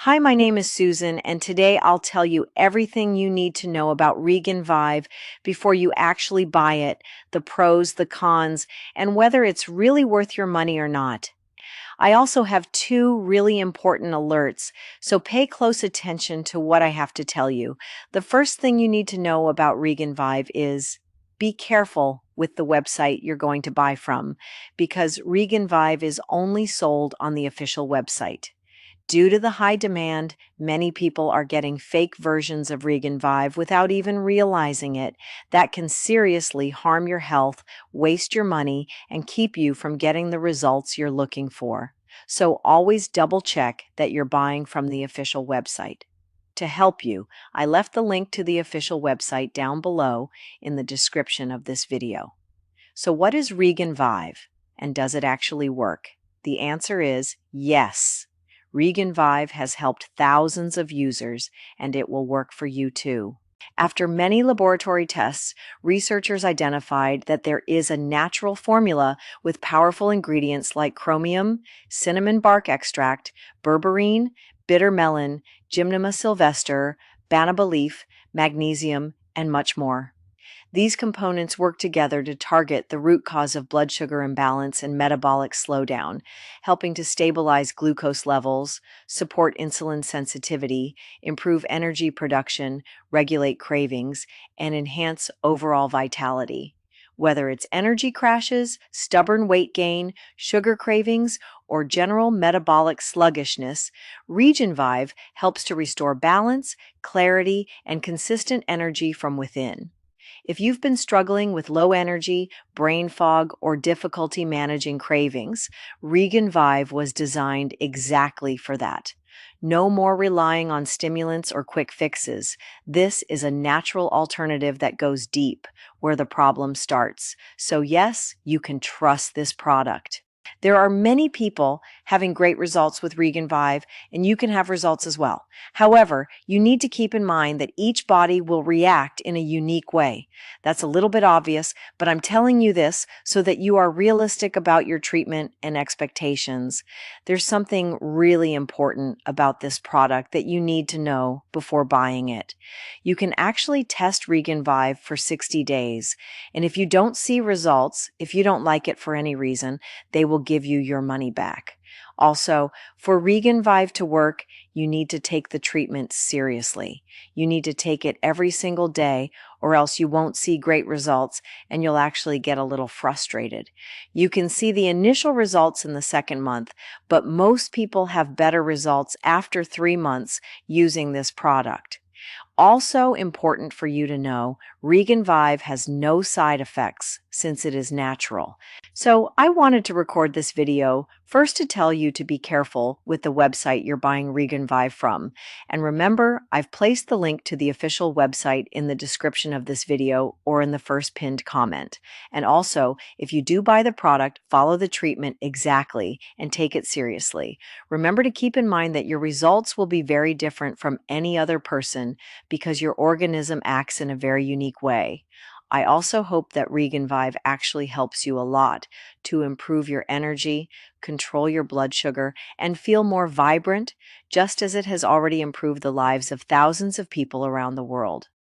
Hi, my name is Susan, and today I'll tell you everything you need to know about RegenVive before you actually buy it, the pros, the cons, and whether it's really worth your money or not. I also have two really important alerts, so pay close attention to what I have to tell you. The first thing you need to know about RegenVive is be careful with the website you're going to buy from, because RegenVive is only sold on the official website. Due to the high demand, many people are getting fake versions of RegenVive without even realizing it. That can seriously harm your health, waste your money, and keep you from getting the results you're looking for. So always double check that you're buying from the official website. To help you, I left the link to the official website down below in the description of this video. So what is RegenVive, and does it actually work? The answer is yes. RegenVive has helped thousands of users, and it will work for you too. After many laboratory tests, researchers identified that there is a natural formula with powerful ingredients like chromium, cinnamon bark extract, berberine, bitter melon, gymnema sylvester, banaba leaf, magnesium, and much more. These components work together to target the root cause of blood sugar imbalance and metabolic slowdown, helping to stabilize glucose levels, support insulin sensitivity, improve energy production, regulate cravings, and enhance overall vitality. Whether it's energy crashes, stubborn weight gain, sugar cravings, or general metabolic sluggishness, RegenVive helps to restore balance, clarity, and consistent energy from within. If you've been struggling with low energy, brain fog, or difficulty managing cravings, RegenVive was designed exactly for that. No more relying on stimulants or quick fixes. This is a natural alternative that goes deep, where the problem starts. So yes, you can trust this product. There are many people having great results with RegenVive, and you can have results as well. However, you need to keep in mind that each body will react in a unique way. That's a little bit obvious, but I'm telling you this so that you are realistic about your treatment and expectations. There's something really important about this product that you need to know before buying it. You can actually test RegenVive for 60 days, and if you don't see results, if you don't like it for any reason, they will give you your money back. Also, for RegenVive to work, you need to take the treatment seriously. You need to take it every single day, or else you won't see great results and you'll actually get a little frustrated. You can see the initial results in the second month, but most people have better results after 3 months using this product. Also important for you to know, RegenVive has no side effects since it is natural. So I wanted to record this video first to tell you to be careful with the website you're buying RegenVive from. And remember, I've placed the link to the official website in the description of this video or in the first pinned comment. And also, if you do buy the product, follow the treatment exactly and take it seriously. Remember to keep in mind that your results will be very different from any other person because your organism acts in a very unique way. I also hope that RegenVive actually helps you a lot to improve your energy, control your blood sugar, and feel more vibrant, just as it has already improved the lives of thousands of people around the world.